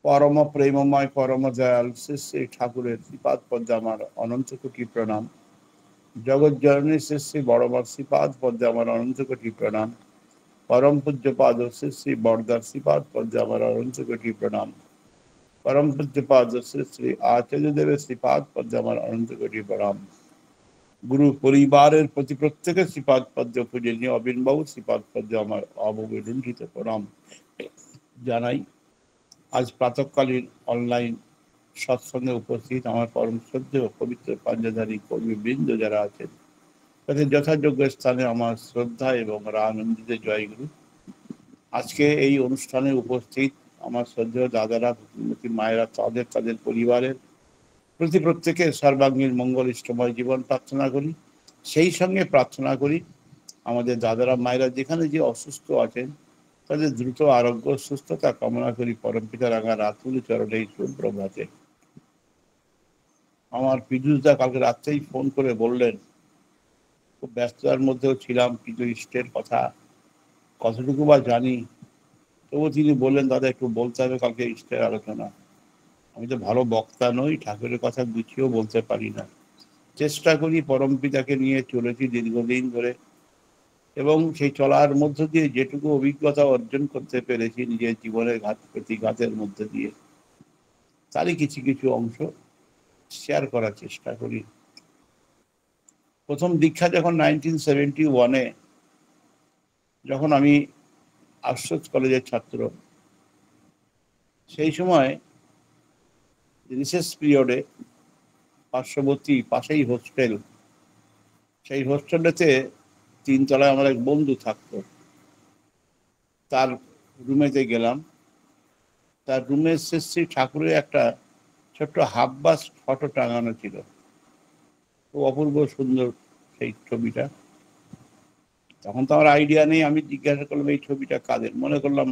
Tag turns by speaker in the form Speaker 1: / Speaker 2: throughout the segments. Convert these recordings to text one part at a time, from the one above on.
Speaker 1: পরম প্রেমময় পরম দয়াল শ্রী শ্রী ঠাকুরের শ্রীপাদ পদ্মে আমার অনন্ত কোটি প্রণাম। জগৎ জননী শ্রী শ্রী বড়মার শ্রীপাদ পদ্মে আমার অনন্ত কোটি প্রণাম। পরম পূজ্যপাদ শ্রী শ্রী বরদার শ্রীপাদ পদ্মে আমার অনন্ত কোটি প্রণাম। পরম পূজ্যপাদ শ্রী শ্রী আচার্য দেবের শ্রীপাদ পদ্মে আমার অনন্ত কোটি প্রণাম। গুরু পরিবারের প্রতি প্রত্যেকের শ্রীপাদ পদ্মে পূজনীয় অবিনবাবু শ্রীপাদ পদ্মে আমার অবগুণ্ঠিত প্রণাম জানাই। আজ প্রাতঃকালীন অনলাইন সৎসঙ্গে উপস্থিত আমার পরম শ্রদ্ধেয় পবিত্র পাঞ্জাধারী কর্মীবৃন্দ যারা আছেন, তাদের যথাযোগ্য স্থানে আমার শ্রদ্ধা এবং আনন্দিত জয়গুরু। আজকে এই অনুষ্ঠানে উপস্থিত আমার শ্রদ্ধেয় দাদারা, ভক্তিমতী মায়েরা, তাদের পরিবারের প্রতি প্রত্যেকের সর্বাঙ্গীন মঙ্গল ইষ্টময় জীবন প্রার্থনা করি। সেই সঙ্গে প্রার্থনা করি আমাদের দাদারা মায়েরা যেখানে যে অসুস্থ আছেন তাদের দ্রুত আরোগ্য সুস্থতা কামনা করি পরমপিতা রাঙা রাতুল চরণে এই সুপ্রভাতে। আমার পীযুষদা কালকে রাত্রেই ফোন করে বললেন, খুব ব্যস্ততার মধ্যেও ছিলাম, কিন্তু ইষ্টের কথা কতটুকু বা জানি, তবু তিনি বললেন দাদা একটু বলতে হবে কালকে ইষ্টের আলোচনা। আমি তো ভালো বক্তা নই, ঠাকুরের কথা গুছিয়েও বলতে পারি না। চেষ্টা করি, পরমপিতাকে নিয়ে চলেছি দীর্ঘদিন ধরে, এবং সেই চলার মধ্য দিয়ে যেটুকু অভিজ্ঞতা অর্জন করতে পেরেছি নিজের জীবনের ঘাত প্রতিঘাতের মধ্যে দিয়ে, তারই কিছু কিছু অংশ শেয়ার করার চেষ্টা করি। প্রথম দীক্ষা যখন 1971-এ, যখন আমি আশুতোষ কলেজের ছাত্র, সেই সময় রিসেস পিরিয়ডে পার্শ্ববর্তী পাশেই হোস্টেল, সেই হোস্টেলেতে 3 তলায় আমার এক বন্ধু থাকতো। তার রুমেতে গেলাম। তার রুমে শ্রী শ্রী ঠাকুরের একটা ছোট্ট হাফবাস ফটো টাঙানো ছিল, খুব অপূর্ব সুন্দর সেই ছবিটা। তখন তো আমার আইডিয়া নেই, আমি জিজ্ঞাসা করলাম এই ছবিটা কাদের, মনে করলাম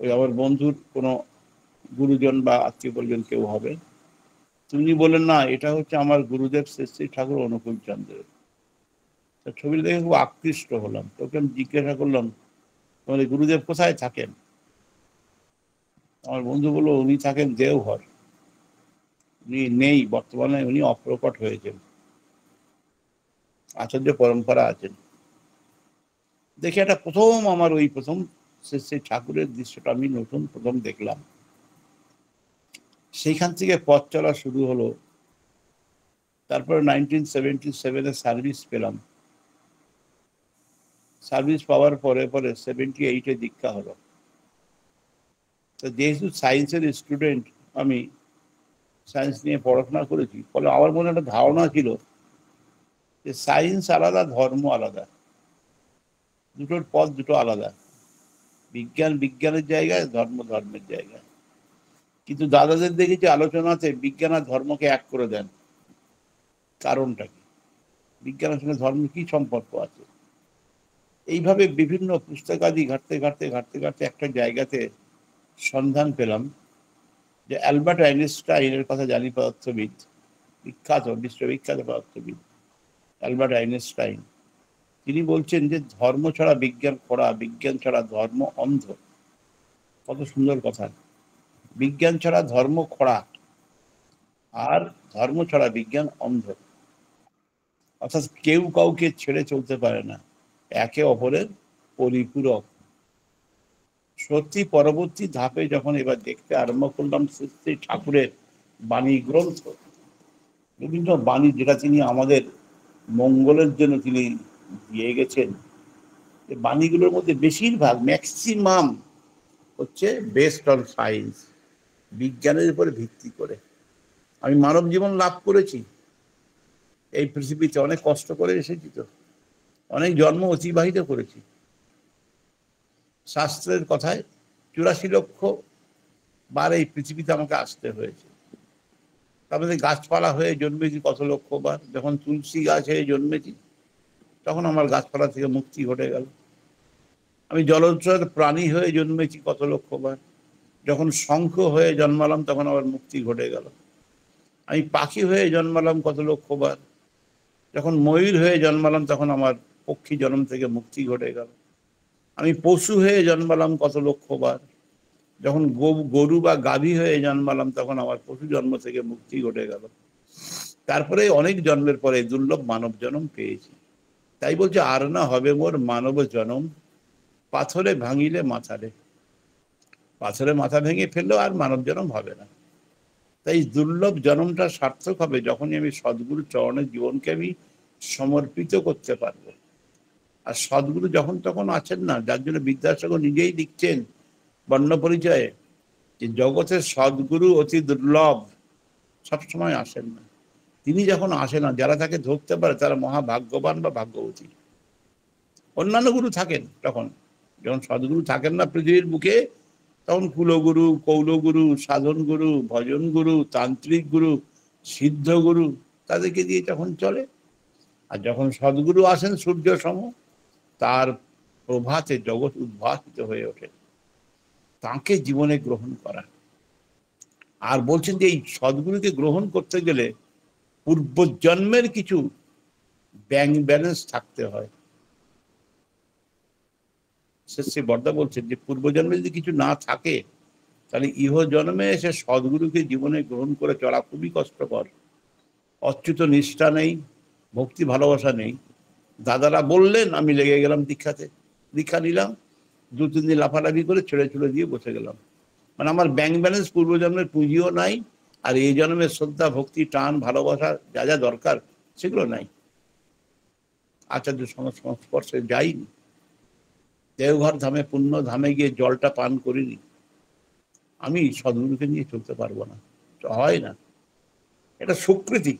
Speaker 1: ওই আমার বন্ধুর কোনো গুরুজন বা আত্মীয় পরিজন কেউ হবে। তিনি বললেন না, এটা হচ্ছে আমার গুরুদেব শ্রী শ্রী ঠাকুর অনুকূল চন্দ্রের। ছবিটা দেখে খুব আকৃষ্ট হলাম। তোকে আমি জিজ্ঞাসা করলাম, তোমাদের গুরুদেব কোথায় থাকেন? আমার বন্ধু বললো, উনি থাকেন দেওঘর, উনি নেই বর্তমানে, উনি অপ্রকট হয়েছেন, আচার্য পরম্পরা আছেন। দেখে এটা আমার ওই প্রথম শ্রী শ্রী ঠাকুরের দৃশ্যটা আমি প্রথম দেখলাম। সেইখান থেকে পথ চলা শুরু হলো। তারপরে 1977-এ সার্ভিস পেলাম। সার্ভিস পাওয়ার পরে 78-এ দীক্ষা হলো। তো যেহেতু সায়েন্সের স্টুডেন্ট, আমি সায়েন্স নিয়ে পড়াশোনা করেছি, ফলে আমার মনে একটা ধারণা ছিল যে সায়েন্স আলাদা, ধর্ম আলাদা, দুটোর পথ দুটো আলাদা। বিজ্ঞান বিজ্ঞানের জায়গায়, ধর্ম ধর্মের জায়গায়। কিন্তু দাদাদের দেখেছি আলোচনাতে বিজ্ঞান আর ধর্মকে এক করে দেন। কারণটা কি? বিজ্ঞানের সঙ্গে ধর্মের কি সম্পর্ক আছে? এইভাবে বিভিন্ন পুস্তকাদি ঘাটতে ঘাটতে ঘাটতে ঘাটতে একটা জায়গাতে সন্ধান পেলাম যে অ্যালবার্ট আইনস্টাইনের কথা জানি, পদার্থবিদ, বিখ্যাত, বিশ্ববিখ্যাত পদার্থবিদ অ্যালবার্ট আইনস্টাইন। তিনি বলছেন যে ধর্ম ছাড়া বিজ্ঞান খোড়া, বিজ্ঞান ছাড়া ধর্ম অন্ধ। কত সুন্দর কথা! বিজ্ঞান ছাড়া ধর্ম খোড়া, আর ধর্ম ছাড়া বিজ্ঞান অন্ধ। অর্থাৎ কেউ কাউকে ছেড়ে চলতে পারে না, একে অপরের পরিপূরক। সত্যি পরবর্তী ধাপে যখন এবার দেখতে আরম্ভ করলাম শ্রী ঠাকুরের বাণী গ্রন্থ, বিভিন্ন বাণী যেটা তিনি আমাদের মঙ্গলের জন্য তিনি দিয়ে গেছেন, বাণীগুলোর মধ্যে বেশিরভাগ, ম্যাক্সিমাম হচ্ছে বেসড অন সায়েন্স, বিজ্ঞানের উপরে ভিত্তি করে। আমি মানব জীবন লাভ করেছি, এই পৃথিবীতে অনেক কষ্ট করে এসেছি, তো অনেক জন্ম অতিবাহিত করেছি। শাস্ত্রের কথায় 84 লক্ষ বার এই পৃথিবীতে আমাকে আসতে হয়েছে। তারপরে গাছপালা হয়ে জন্মেছি কত লক্ষ বার। যখন তুলসী গাছ হয়ে জন্মেছি, তখন আমার গাছপালা থেকে মুক্তি ঘটে গেল। আমি জলচর প্রাণী হয়ে জন্মেছি কত লক্ষ বার। যখন শঙ্খ হয়ে জন্মালাম, তখন আমার মুক্তি ঘটে গেল। আমি পাখি হয়ে জন্মালাম কত লক্ষ বার। যখন ময়ূর হয়ে জন্মালাম, তখন আমার পক্ষী জন্ম থেকে মুক্তি ঘটে গেল। আমি পশু হয়ে জন্মালাম কত লক্ষ বার। যখন গরু বা গাভী হয়ে জন্মালাম তখন আমার পশু জন্ম থেকে মুক্তি ঘটে গেল। তারপরে অনেক জন্মের পরে দুর্লভ মানব জন্ম পেয়েছি। তাই বলছে আর না হবে মোর মানব জনম, পাথরে ভাঙিলে মাথারে। পাথরে মাথা ভেঙে ফেললেও আর মানব জন্ম হবে না। তাই দুর্লভ জন্মটা সার্থক হবে যখনই আমি সদ্গুরু চরণের জীবনকে আমি সমর্পিত করতে পারবো। আর সদ্গুরু যখন তখন আছেন না, যার জন্য বিদ্যাসাগর নিজেই লিখছেন বর্ণ পরিচয়ে যে জগতের সদ্গুরু অতি দুর্লভ, সবসময় আসেন না। তিনি যখন আসেন না, যারা তাকে ধরতে পারে তারা মহাভাগ্যবান বা ভাগ্যবতী। অন্যান্য গুরু থাকেন তখন, যখন সদ্গুরু থাকেন না পৃথিবীর বুকে, তখন কুলগুরু, কৌলগুরু, সাধন গুরু, ভজন গুরু, তান্ত্রিক গুরু, সিদ্ধ গুরু, তাদেরকে দিয়ে তখন চলে। আর যখন সদ্গুরু আসেন সূর্য সম, তার প্রভাতে জগৎ উদ্ভাসিত হয়ে ওঠে। তাকে জীবনে গ্রহণ করা। আর বলছেন যে এই সদ্গুরুকে গ্রহণ করতে গেলে পূর্বজন্মের কিছু ব্যাংক ব্যালেন্স থাকতে হয়। শ্রী বর্দা বলছেন যে পূর্বজন্মে যদি কিছু না থাকে তাহলে ইহ জন্মে এসে সদ্গুরুকে জীবনে গ্রহণ করে চলা খুবই কষ্টকর। অচ্যুত নিষ্ঠা নেই, ভক্তি ভালোবাসা নেই। দাদারা বললেন, আমি লেগে গেলাম দীক্ষাতে, দীক্ষা নিলাম, 2-3 দিন লাফালাফি করে ছেড়ে ছুড়ে দিয়ে বসে গেলাম। মানে আমার ব্যাংক ব্যালেন্স পূর্বজন্মের পুঁজিও নাই, আর এই জন্মের শ্রদ্ধা, ভক্তি, টান, ভালোবাসা যা যা দরকার সেগুলো নাই। আচার্য সংস্পর্শে যাইনি, দেওঘর ধামে পুণ্য ধামে গিয়ে জলটা পান করিনি। আমি সদ্গুরুকে নিয়ে চলতে পারবো না, হয় না, এটা স্বীকৃতি।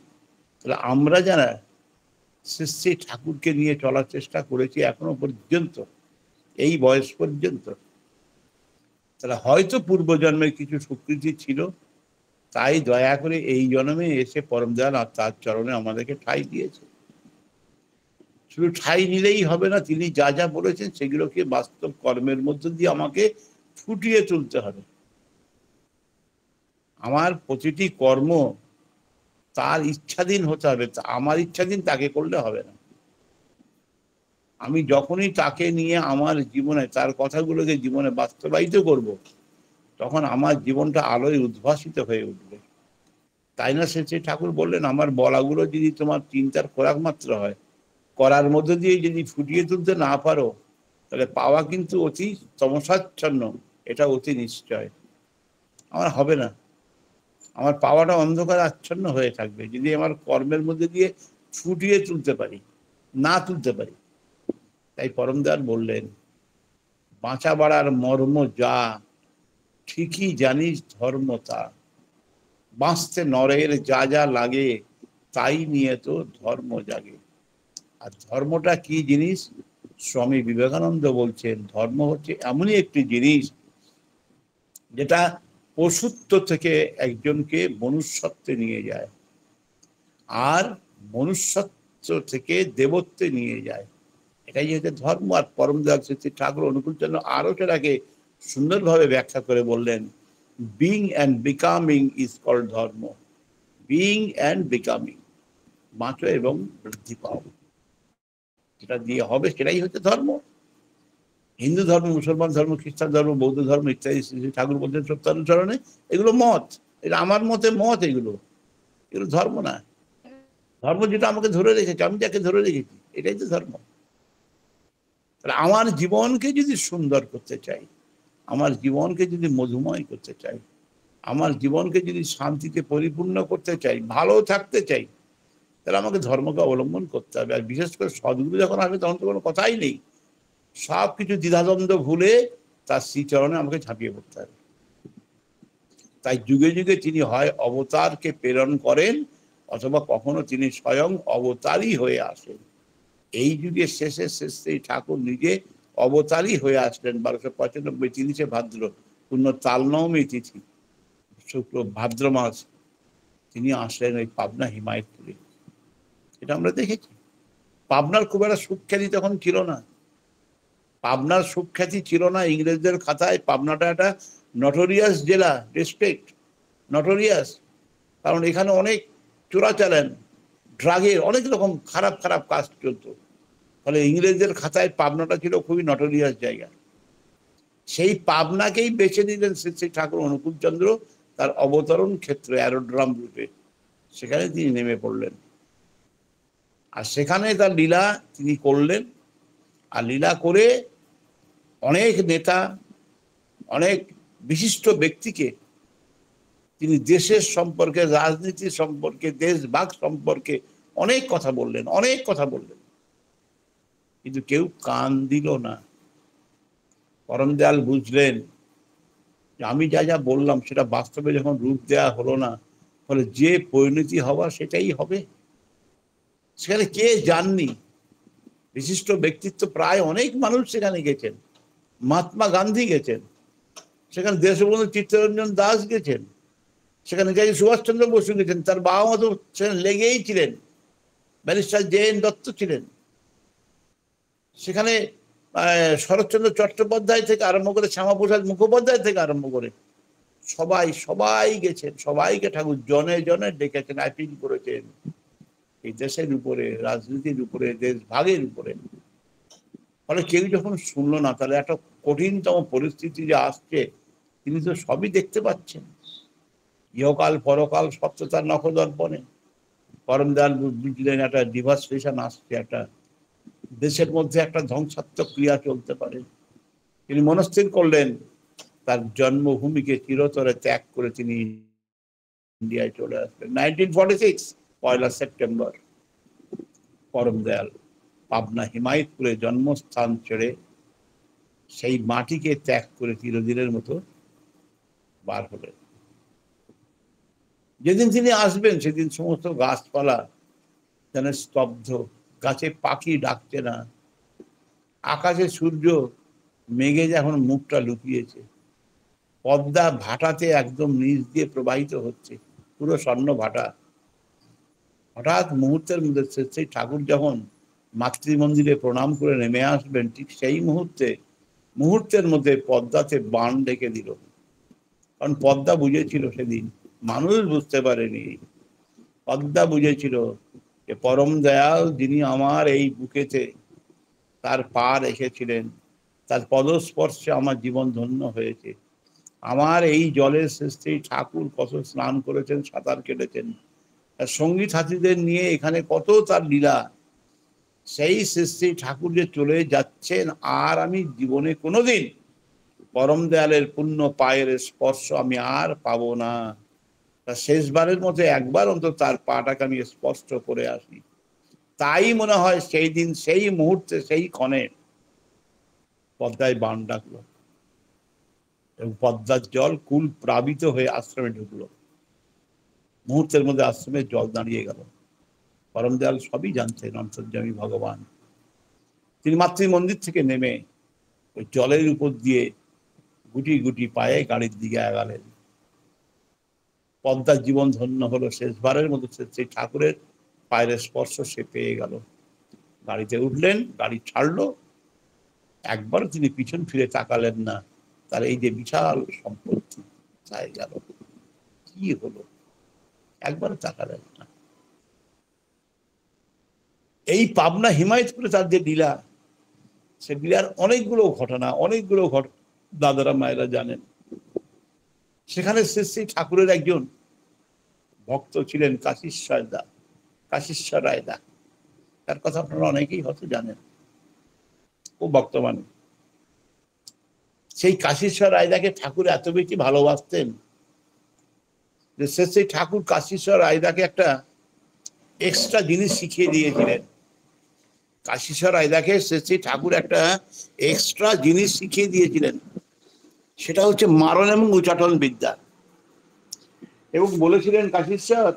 Speaker 1: তাহলে আমরা যারা শ্রী ঠাকুরকে নিয়ে চলার চেষ্টা করেছি এখনো পর্যন্ত, এই বয়স পর্যন্ত, তাহলে হয়তো পূর্বজন্মের কিছু স্বীকৃতি ছিল, তাই দয়া করে এই জন্মে এসে পরম দয়াল আর তার চরণে আমাদেরকে ঠাঁই দিয়েছে। শুধু ঠাঁই নিলেই হবে না, তিনি যা যা বলেছেন সেগুলোকে বাস্তব কর্মের মধ্য দিয়ে আমাকে ফুটিয়ে তুলতে হবে। আমার প্রতিটি কর্ম তার ইচ্ছাধীন হতে হবে, আমার ইচ্ছাধীন তাকে করলে হবে না। আমি যখনই তাকে নিয়ে আমার জীবনে তার কথাগুলোকে জীবনে বাস্তবায়িত করব, তখন আমার জীবনটা আলোয় উদ্ভাসিত হয়ে উঠবে। তাই না সে ঠাকুর বললেন, আমার বলাগুলো যদি তোমার চিন্তার খোরাক মাত্র হয়, করার মধ্য দিয়ে যদি ফুটিয়ে তুলতে না পারো, তাহলে পাওয়া কিন্তু অতি তমসাচ্ছন্ন, এটা অতি নিশ্চয়। আমার হবে না, আমার পাওয়াটা অন্ধকার আচ্ছন্ন হয়ে থাকবে যদি আমার কর্মের মধ্যে দিয়ে ফুটিয়ে তুলতে পারি, না তুলতে পারি। তাই পরম দয়াল বললেন, বাঁচা বাড়ার মর্ম যা, ঠিকই জানিস ধর্ম তা। বাঁচতে নরের যা যা লাগে, তাই নিয়ে তো ধর্ম জাগে। আর ধর্মটা কি জিনিস? স্বামী বিবেকানন্দ বলছেন, ধর্ম হচ্ছে এমনই একটি জিনিস যেটা পশুত্ব থেকে একজনকে মনুষ্যত্বে নিয়ে যায়, আর মনুষ্যত্ব থেকে দেবত্বে নিয়ে যায়। এটাই হচ্ছে ধর্ম। আর পরম দয়াল শ্রী ঠাকুর অনুকূলচন্দ্র আরো সেটাকে সুন্দরভাবে ব্যাখ্যা করে বললেন, being and becoming is called dharma. Being and becoming, বাঁচো এবং বৃদ্ধি পাও, যেটা দিয়ে হবে সেটাই হচ্ছে ধর্ম। হিন্দু ধর্ম, মুসলমান ধর্ম, খ্রিস্টান ধর্ম, বৌদ্ধ ধর্ম ইত্যাদি শ্রী ঠাকুর বলছেন সত্যানুসরণে, এগুলো মত, এটা আমার মতে মত, এগুলো এগুলো ধর্ম না। ধর্ম যেটা আমাকে ধরে রেখেছে, আমি যাকে ধরে রেখেছি, এটাই তো ধর্ম। তাহলে আমার জীবনকে যদি সুন্দর করতে চাই, আমার জীবনকে যদি মধুময় করতে চাই, আমার জীবনকে যদি শান্তিতে পরিপূর্ণ করতে চাই, ভালো থাকতে চাই, তাহলে আমাকে ধর্মকে অবলম্বন করতে হবে। আর বিশেষ করে সদ্গুরু যখন আসবে তখন তো কোনো কথাই নেই, সব কিছু দ্বিধাদ্বন্দ্ব ভুলে তার শ্রীচরণে আমাকে ঝাঁপিয়ে পড়তে হবে। তাই যুগে যুগে তিনি হয় অবতারকে প্রেরণ করেন, অথবা কখনো তিনি স্বয়ং অবতারই হয়ে আসেন। এই যুগের শেষে শ্রী ঠাকুর নিজে অবতারই হয়ে আসলেন 1295 30 ভাদ্র, পূর্ণ তালনবমী তিথি, শুক্ল ভাদ্র মাস তিনি আসলেন ওই পাবনা হিমায়তপুরে। এটা আমরা দেখেছি। পাবনার খুব একটা সুখ্যাতি তখন ছিল না, পাবনার সুখ্যাতি ছিল না। ইংরেজদের খাতায় পাবনাটা একটা নটোরিয়াস জেলা, ডিস্ট্রিক্ট, নটোরিয়াস, কারণ এখানে অনেক চোরাচালান, ড্রাগের অনেক রকম খারাপ খারাপ কাজ চলতো। ফলে ইংরেজদের খাতায় পাবনাটা ছিল খুবই নটোরিয়াস জায়গা। সেই পাবনাকেই বেছে নিলেন শ্রী শ্রী ঠাকুর অনুকূলচন্দ্র তার অবতরণ ক্ষেত্র অ্যারোড্রাম রূপে। সেখানে তিনি নেমে পড়লেন, আর সেখানে তার লীলা তিনি করলেন। আর লীলা করে অনেক নেতা, অনেক বিশিষ্ট ব্যক্তিকে তিনি দেশের সম্পর্কে, রাজনীতি সম্পর্কে, দেশভাগ সম্পর্কে অনেক কথা বললেন, অনেক কথা বললেন, কিন্তু কেউ কান দিল না। পরম দয়াল বুঝলেন যে আমি যা যা বললাম সেটা বাস্তবে যখন রূপ দেওয়া হলো না, ফলে যে পরিণতি হওয়া সেটাই হবে। সেখানে কে যাননি? বিশিষ্ট ব্যক্তিত্ব প্রায় অনেক মানুষ সেখানে গেছেন। মহাত্মা গান্ধী গেছেন সেখানে, দেশবন্ধু চিত্তরঞ্জন দাস গেছেন সেখানে, নেতাজি সুভাষচন্দ্র বসু গেছেন, তার বাবা মা তো সেখানে লেগেই ছিলেন, ব্যারিস্টার জে.এন. দত্ত ছিলেন সেখানে, শরৎচন্দ্র চট্টোপাধ্যায় থেকে আরম্ভ করে, শ্যামাপ্রসাদ মুখোপাধ্যায় থেকে আরম্ভ করে সবাই সবাই গেছেন। সবাইকে ঠাকুর জনে জনে ডেকেছেন, আপিল করেছেন এই দেশের উপরে, রাজনীতির উপরে, দেশ ভাগের উপরে। ফলে কেউ যখন শুনলো না, তাহলে একটা কঠিনতম পরিস্থিতি যে আসছে তিনি তো সবই দেখতে পাচ্ছেন। ইহকাল পরকাল সত্যতার নখদর্পণে পরম দয়াল বুঝলেন একটা ডিভাস্টেশন আসছে, একটা দেশের মধ্যে একটা ধ্বংসাত্মক ক্রিয়া চলতে পারে। তিনি মনস্থির করলেন তার জন্মভূমিকে চিরতরে ত্যাগ করে তিনি ইন্ডিয়ায় চলে আসবেন। 1946 পয়লা সেপ্টেম্বর পরম দয়াল পাবনা হিমায়তপুরে জন্মস্থান ছেড়ে সেই মাটিকে ত্যাগ করে চিরদিনের মতো বার হলেন। যেদিন তিনি আসবেন সেদিন সমস্ত গাছপালা যেন স্তব্ধ, গাছে পাখি ডাকছে না, আকাশে সূর্য মেঘে যখন মুখটা লুকিয়েছে, পদ্মা ভাটাতে একদম নিচ দিয়ে প্রবাহিত হচ্ছে, পুরো স্বর্ণ ভাটা। হঠাৎ মুহূর্তের মধ্যে সেই ঠাকুর যখন মাতৃমন্দিরে প্রণাম করে নেমে আসবেন, ঠিক সেই মুহূর্তের মধ্যে পদ্মাতে বান ডেকে দিল। কারণ পদ্মা বুঝেছিল সেদিন, মানুষ বুঝতে পারেনি, পদ্মা বুঝেছিল যে পরম দয়াল যিনি আমার এই বুকেতে তার পা রেখেছিলেন, তার পদস্পর্শে আমার জীবন ধন্য হয়েছে। আমার এই জলের শ্রী ঠাকুর কত স্নান করেছেন, সাঁতার কেটেছেন, তার সঙ্গী সাথীদের নিয়ে এখানে কত তার লীলা। সেই শ্রী ঠাকুর যে চলে যাচ্ছেন, আর আমি জীবনে কোনোদিন পরম দয়ালের পুণ্য পায়ের স্পর্শ আমি আর পাবো না। তা শেষবারের মতো একবার অন্তত তার পাটাকে আমি স্পষ্ট করে আসি। তাই মনে হয় সেই দিন, সেই মুহূর্তে, সেই ক্ষণে পদ্মায় বান ডাকলো এবং পদ্মার জল কুল প্লাবিত হয়ে আশ্রমে ঢুকলো। মুহূর্তের মধ্যে আশ্রমের জল দাঁড়িয়ে গেল। পরম দয়াল সবই জানতেন, অন্তর্যামী ভগবান। তিনি মাতৃমন্দির থেকে নেমে ওই জলের উপর দিয়ে গুটি গুটি পায়ে গাড়ির দিকে আগালেন। পদ্মার জীবন ধন্য হলো। শেষবারের মতো সেই ঠাকুরের পায়ের স্পর্শ সে পেয়ে গেল। গাড়িতে উঠলেন, গাড়ি ছাড়লো, একবার তিনি পিছন ফিরে তাকালেন না। তার এই যে বিশাল সম্পত্তি চাই গেল, কি হলো, একবার তাকালেন না। এই পাবনা হিমায়তপুরে তার যে লীলা, সে লীলার অনেকগুলো ঘটনা দাদারা মায়েরা জানেন। সেখানে শ্রী ঠাকুরের একজন ভক্ত ছিলেন কাশীশ্বর রায়দা। তার কথা আপনারা অনেকেই হয়তো জানেন, খুব ভক্ত মানুষ। সেই কাশীশ্বর রায়দাকে ঠাকুর এত বেশি ভালোবাসতেন যে সেই ঠাকুর কাশীশ্বর রায়দাকে একটা এক্সট্রা জিনিস শিখিয়ে দিয়েছিলেন। কাশীশ্বর রায়দাকে সেই ঠাকুর একটা এক্সট্রা জিনিস শিখিয়ে দিয়েছিলেন, সেটা হচ্ছে মারণ এবং উচাটন বিদ্যা। এবং বলেছিলেন, কাশীশ্বর,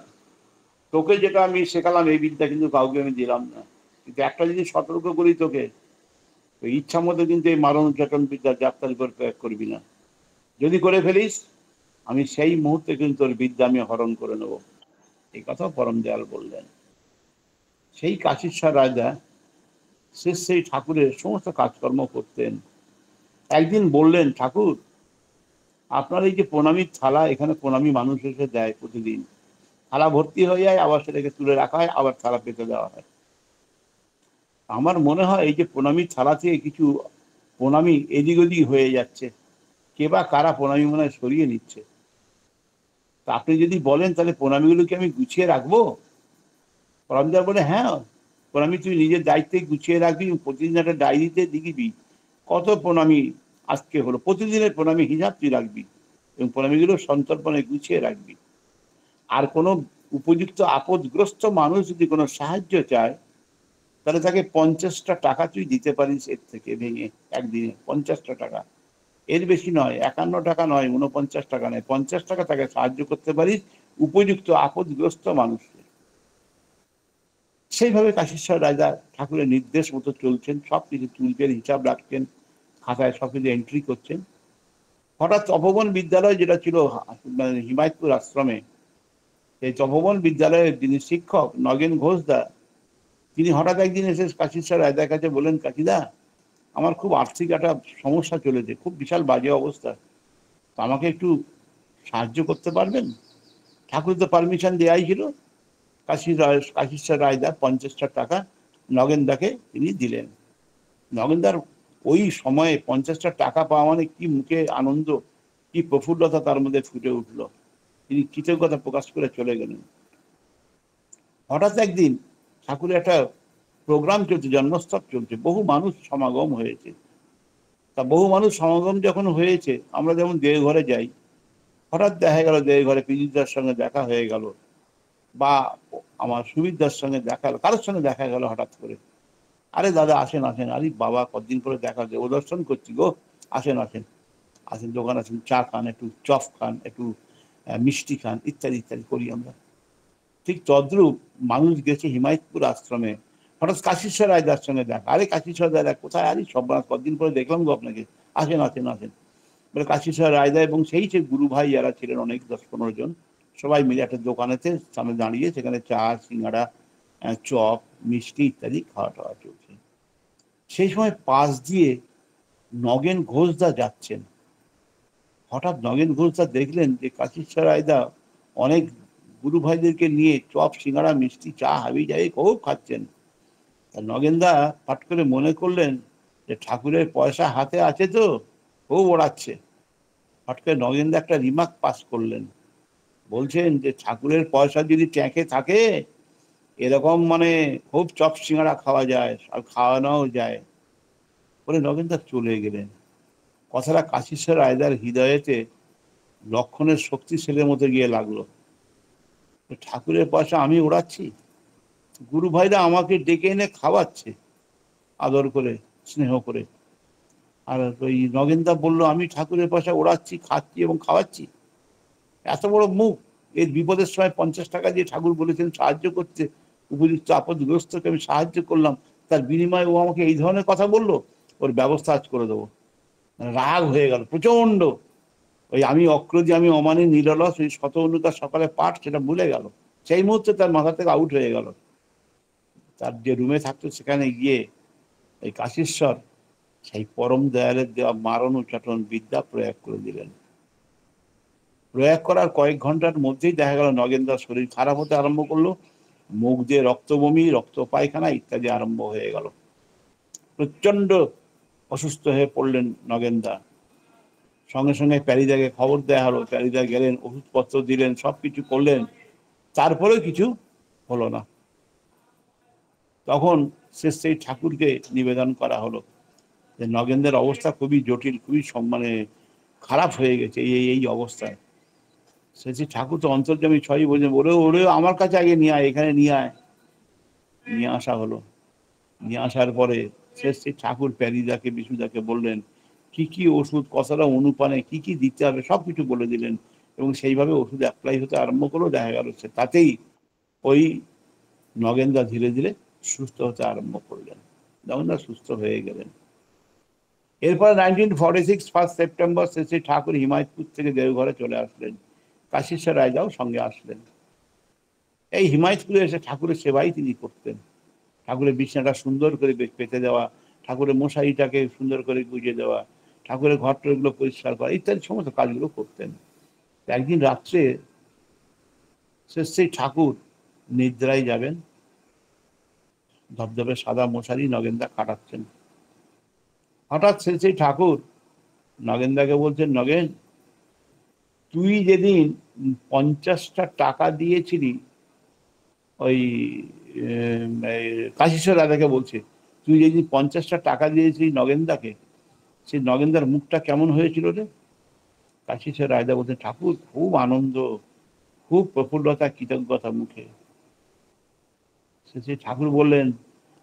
Speaker 1: তোকে যেটা আমি শেখালাম এই বিদ্যা কিন্তু কাউকে আমি দিলাম না, কিন্তু একটা জিনিস সতর্ক করি তোকে, ইচ্ছা মতো কিন্তু এই মারণ উচ্চাটন বিদ্যা যাত্রার উপর প্রয়োগ করবি না। যদি করে ফেলিস, আমি সেই মুহূর্তে কিন্তু তোর বিদ্যা আমি হরণ করে নেব। এই কথা পরম দয়াল বললেন। সেই কাশীশ্বর রাজা সেই ঠাকুরের সমস্ত কাজকর্ম করতেন। একদিন বললেন, ঠাকুর, আপনার এই যে প্রণামীর থালা, এখানে প্রণামী মানুষ এসে দেয় প্রতিদিন, থালা ভর্তি হয়ে যায়, আবার সেটাকে তুলে রাখা হয়, আবার থালা পেতে দেওয়া হয়। আমার মনে হয় এই যে প্রণামীর থালা থেকে কিছু প্রণামী এদিক ওদিক হয়ে যাচ্ছে, কে বা কারা প্রণামী মনে হয় সরিয়ে নিচ্ছে। তা আপনি যদি বলেন তাহলে প্রণামীগুলো কি আমি গুছিয়ে রাখবো? পরমদার বলে, হ্যাঁ প্রণামী তুই নিজের দায়িত্বে গুছিয়ে রাখবি, প্রতিদিন একটা ডায়েরিতে লিখবি কত প্রণামী আজকে হলো, প্রতিদিনের প্রণামী হিসাব তুই রাখবি এবং প্রণামীগুলো সন্তর্পণে গুছিয়ে রাখবি। আর কোনো উপযুক্ত আপদগ্রস্ত মানুষ যদি কোনো সাহায্য চায় তাহলে তাকে 50টা টাকা তুই দিতে পারিস এর থেকে ভেঙে, একদিনে 50টা টাকা, এর বেশি নয়, 51 টাকা নয়, 49 টাকা নয়, 50 টাকা তাকে সাহায্য করতে পারিস উপযুক্ত আপদগ্রস্ত মানুষকে। সেইভাবে কাশীশ্বর রাজা ঠাকুরের নির্দেশ মতো চলছেন, সবকিছু তুলছেন, হিসাব রাখছেন, খাতায় সবকিছু এন্ট্রি করছেন। হঠাৎ তপবন বিদ্যালয় যেটা ছিল মানে হিমায়তপুর আশ্রমে, সেই তপবন বিদ্যালয়ের যিনি শিক্ষক নগেন ঘোষদা, তিনি হঠাৎ একদিন এসে কাশীশ্বর রায়দার কাছে বললেন, কাশিদা আমার খুব আর্থিক একটা সমস্যা চলেছে, খুব বিশাল বাজে অবস্থা, তো আমাকে একটু সাহায্য করতে পারবেন? ঠাকুর তো পারমিশন দেওয়াই ছিল। কাশীশ্বর রায়দা 50টা টাকা নগেনদাকে তিনি দিলেন। নগেনদার ওই সময়ে 50টা টাকা পাওয়া মানে কি মুখে আনন্দ, কি প্রফুল্লতা তার মধ্যে ফুটে উঠল। তিনি কৃতজ্ঞতা প্রকাশ করে চলে গেলেন। হঠাৎ একদিন ঠাকুরের একটা প্রোগ্রাম চলছে, জন্মোৎসব চলছে, বহু মানুষ সমাগম হয়েছে। তা বহু মানুষ সমাগম যখন হয়েছে, আমরা যেমন দেওঘরে যাই, হঠাৎ দেখা গেল দেওঘরে পীযুষদার সঙ্গে দেখা হয়ে গেল, বা আমার সুবিরদার সঙ্গে দেখা গেল, কারোর সঙ্গে দেখা গেল হঠাৎ করে, আরে দাদা আসেন আসেন, আরে বাবা কতদিন পরে দেখা হচ্ছে, ও দর্শন করছি গো, আসেন আসেন আসেন, দোকান আছেন, চা খান, একটু চপ খান, একটু মিষ্টি খান, ইত্যাদি ইত্যাদি করি আমরা। ঠিক তদ্রূপ মানুষ গেছে হিমায়তপুর আশ্রমে, হঠাৎ কাশীশ্বর রায়দার সঙ্গে দেখা, আরে কাশীশ্বর রায়দা কোথায়, আরে সব কতদিন পরে দেখলাম গো আপনাকে, আসেন আসেন আসেন। বলে কাশীশ্বর রায়দা এবং সেই যে গুরু ভাই যারা ছিলেন অনেক 10-15 জন, সবাই মিলে একটা দোকানেতে সামনে দাঁড়িয়ে সেখানে চা, সিঙ্গাড়া, চপ, মিষ্টি ইত্যাদি খাওয়া টাওয়া চলছে। সেই সময় পাশ দিয়ে নগেন ঘোষদা যাচ্ছেন। হঠাৎ নগেন ঘোষদা দেখলেন যে কাশীশ্বর রায়দা অনেক গুরু ভাইদেরকে নিয়ে চপ, সিঙ্গাড়া, মিষ্টি, চা হাবি যাই খুব খাচ্ছেন। তা নগেনদা পাট করে মনে করলেন যে ঠাকুরের পয়সা হাতে আছে তো, খুব ওড়াচ্ছে। হঠাৎ করে নগেনদা একটা রিমার্ক পাস করলেন, বলছেন যে ঠাকুরের পয়সা যদি ট্যাঁকে থাকে এরকম মানে খুব চপ সিঙ্গাড়া খাওয়া যায় আর খাওয়ানোও যায়। বলে নগেনদা চলে গেলেন। কথাটা কাশীশ্বর রায়দার হৃদয়েতে লক্ষণের শক্তি ছেলের মতো গিয়ে লাগলো। ঠাকুরের পয়সা আমি ওড়াচ্ছি, গুরু ভাইরা আমাকে ডেকে এনে খাওয়াচ্ছে আদর করে, স্নেহ করে, আর ওই নগেনদা বললো আমি ঠাকুরের পয়সা ওড়াচ্ছি, খাচ্ছি এবং খাওয়াচ্ছি। এত বড় মুখ! এর বিপদের সময় 50 টাকা দিয়ে ঠাকুর বলেছেন সাহায্য করতে, উপযুক্ত আপদগ্রস্তকে আমি সাহায্য করলাম, তার বিনিময়ে ও আমাকে এই ধরনের কথা বললো, ওর ব্যবস্থা আজ করে দেবো। রাগ হয়ে গেল প্রচন্ড। ওই আমি অক্রজি আমি অমানি নিরলস ওই শত অনুতার সকালে পাঠ সেটা ভুলে গেল, সেই মুহূর্তে তার মাথা থেকে আউট হয়ে গেল। তার যে রুমে থাকতো সেখানে গিয়ে এই কাশীশ্বর সেই পরম দয়ালের দেওয়া মারণ উচ্চাটন বিদ্যা প্রয়োগ করে দিলেন। প্রয়োগ করার কয়েক ঘন্টার মধ্যেই দেখা গেল নগেনদার শরীর খারাপ হতে আরম্ভ করলো, মুখ দিয়ে রক্ত বমি, রক্ত পায়খানা ইত্যাদি আরম্ভ হয়ে গেল। প্রচন্ড অসুস্থ হয়ে পড়লেন নগেনদা। সঙ্গে সঙ্গে প্যারিদাকে খবর দেওয়া হলো, প্যারিদা গেলেন, ওষুধপত্র দিলেন, সবকিছু করলেন, তারপরেও কিছু হলো না। তখন সেই ঠাকুরকে নিবেদন করা হলো যে নগেনদের অবস্থা খুবই জটিল, খুবই মানে খারাপ হয়ে গেছে, এই এই অবস্থায়। সে ঠাকুর তো অন্তর্যামী ছয়ই বলছেন, ওরে ওরে আমার কাছে আগে নিয়ে আয়, এখানে নিয়ে আয়। নিয়ে আসা হলো। নিয়ে আসার পরে সেই ঠাকুর প্যারিদাকে, বিশুদাকে বললেন কি কি ওষুধ, কতটা অনুপানে কি কি দিতে হবে সবকিছু বলে দিলেন, এবং সেইভাবে ওষুধ অ্যাপ্লাই হতে আরম্ভ করলো। দেখা গেল সে তাতেই ওই নগেনদা ধীরে ধীরে সুস্থ হতে আরম্ভ করলেন। নগেনদা সুস্থ হয়ে গেলেন। এরপরে 1946 1 সেপ্টেম্বর শ্রী ঠাকুর হিমায়তপুর থেকে দেওঘরে চলে আসলেন। কাশীশ্বর রায়দাও সঙ্গে আসলেন। এই হিমায়তপুরে এসে ঠাকুরের সেবাই তিনি করতেন। ঠাকুরের বিছানাটা সুন্দর করে পেতে দেওয়া, ঠাকুরের মশারিটাকে সুন্দর করে গুজিয়ে দেওয়া, ঠাকুরের ঘরটরগুলো পরিষ্কার করা ইত্যাদি সমস্ত কাজগুলো করতেন। একদিন রাত্রে সেই ঠাকুর নিদ্রায় যাবেন, ধবধবে সাদা মশারি নগেনদা কাটাচ্ছেন। হঠাৎ সেই ঠাকুর নগেনদাকে বলছেন, নগেন তুই যেদিন 50টা টাকা দিয়েছিলি ওই কাশীশ্বর রাজাকে বলছে, তুই যেদিন 50টা টাকা দিয়েছিলি নগেনদাকে, সেই নগেনদার মুখটা কেমন হয়েছিল রে? কাশীশ্বর রাজা বলছেন, ঠাকুর খুব আনন্দ, খুব প্রফুল্লতা, কৃতজ্ঞতা মুখে। সে ঠাকুর বললেন,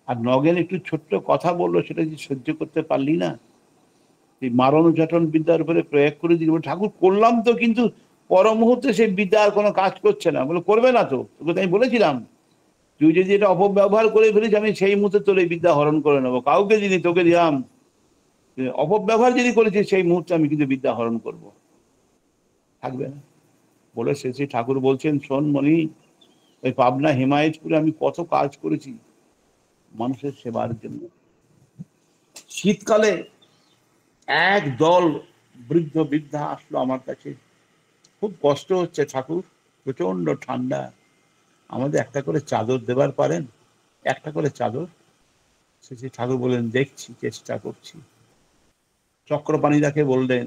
Speaker 1: আর নগেন একটু ছোট্ট কথা বললো, সেটা যদি সহ্য করতে পারলি না, এই মারণ উচ্চাটন বিদ্যার উপরে প্রয়োগ করে দিল। ঠাকুর করলাম তো, কিন্তু পর মুহূর্তে সেই বিদ্যা আর কোনো কাজ করছে না। বলে করবে না তো, তোকে তো আমি বলেছিলাম, তুই যদি এটা অপব্যবহার করে ফেলিস, আমি সেই মুহূর্তে তোর এই বিদ্যা হরণ করে নেবো। কাউকে যদি তোকে দিলাম, অপব্যবহার যদি করেছিস, সেই মুহূর্তে আমি কিন্তু বিদ্যা হরণ করব, থাকবে না। বলে শেষে ঠাকুর বলছেন, শোন মণি, ওই পাবনা হিমায়তপুরে আমি কত কাজ করেছি মানুষের সেবার জন্য। শীতকালে এক দল বৃদ্ধ বৃদ্ধা আসলো আমার কাছে, খুব কষ্ট হচ্ছে ঠাকুর, প্রচন্ড ঠান্ডা, আমাদের একটা করে চাদর দেবার পারেন, একটা করে চাদর। শেষে ঠাকুর বললেন, দেখছি, চেষ্টা করছি। চক্রপাণী দাকে বললেন,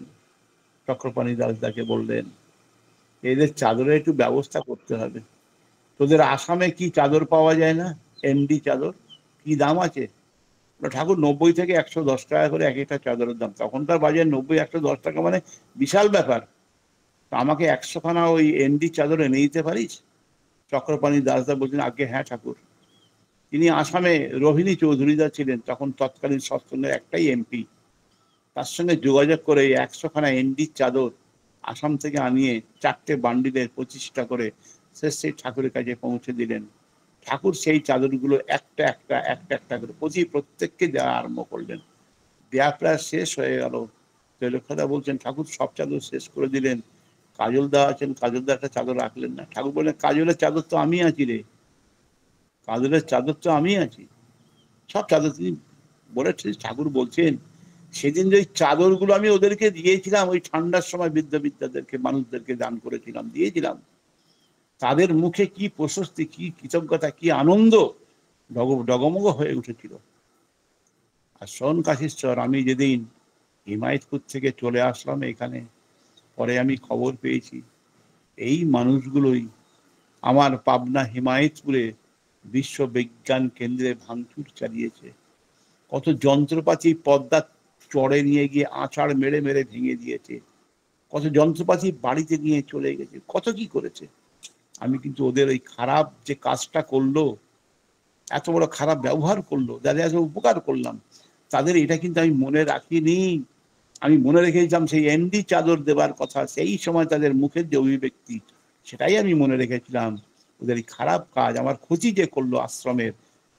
Speaker 1: চক্রপাণী দাসদাকে বললেন, এদের চাদরের একটু ব্যবস্থা করতে হবে। তোদের আসামে কি চাদর পাওয়া যায় না, এমডি চাদর, কি দাম আছে? ঠাকুর 90 থেকে 110 টাকা করে এক একটা চাদরের দাম। তখনকার বাজারে 90-110 টাকা মানে বিশাল ব্যাপার। আমাকে 100 খানা ওই এমডি চাদর এনে দিতে পারিস? চক্রপাণী দাসদা বলছেন, আগে হ্যাঁ ঠাকুর। তিনি আসামে রোহিণী চৌধুরীদা ছিলেন, তখন তৎকালীন সৎসঙ্গের একটাই এমপি। তার সঙ্গে যোগাযোগ করে 100 খানা এমডি চাদর আসাম থেকে আনিয়ে 4টে বান্ডিলের 25টা করে সেই ঠাকুরের কাছে পৌঁছে দিলেন। ঠাকুর সেই চাদরগুলো একটা একটা একটা একটা করে প্রত্যেককে দেওয়া আরম্ভ করলেন। দেওয়া প্রায় শেষ হয়ে গেল। তৈলখ্যদা বলছেন, ঠাকুর সব চাদর শেষ করে দিলেন, কাজলদা আছেন, কাজলদা একটা চাদর রাখলেন না। ঠাকুর বললেন, কাজলের চাদর তো আমি আছি রে, কাজলের চাদর তো আমি আছি। সব চাদর তিনি বলেছেন। ঠাকুর বলছেন, সেদিন যে চাদরগুলো আমি ওদেরকে দিয়েছিলাম, ওই ঠান্ডার সময় বিদ্যাদেরকে, মানুষদেরকে দান করেছিলাম, দিয়েছিলাম, তাদের মুখে কি প্রশস্তি, কি কৃতজ্ঞতা, কি আনন্দ ডগমগ হয়ে উঠেছিল। আর শোন কাশীশ্বর, আমি যেদিন হিমায়তপুর থেকে চলে আসলাম এখানে, পরে আমি খবর পেয়েছি এই মানুষগুলোই আমার পাবনা হিমায়তপুরে বিশ্ববিজ্ঞান কেন্দ্রে ভাঙচুর চালিয়েছে। কত যন্ত্রপাতি পদ্মা চড়ে নিয়ে গিয়ে আছাড় মেরে মেরে ভেঙে দিয়েছে, কত যন্ত্রপাতি বাড়িতে নিয়ে চলে গেছে, কত কি করেছে। আমি কিন্তু ওদের ওই খারাপ যে কাজটা করলো, এত বড় খারাপ ব্যবহার করলো, যাদের এত উপকার করলাম, তাদের এটা কিন্তু আমি মনে রাখিনি। আমি মনে রেখেছিলাম সেই এমডি চাদর দেবার কথা, সেই সময় তাদের মুখের যে অভিব্যক্তি, সেটাই আমি মনে রেখেছিলাম। ওদের এই খারাপ কাজ, আমার ক্ষতি যে করলো আশ্রমের,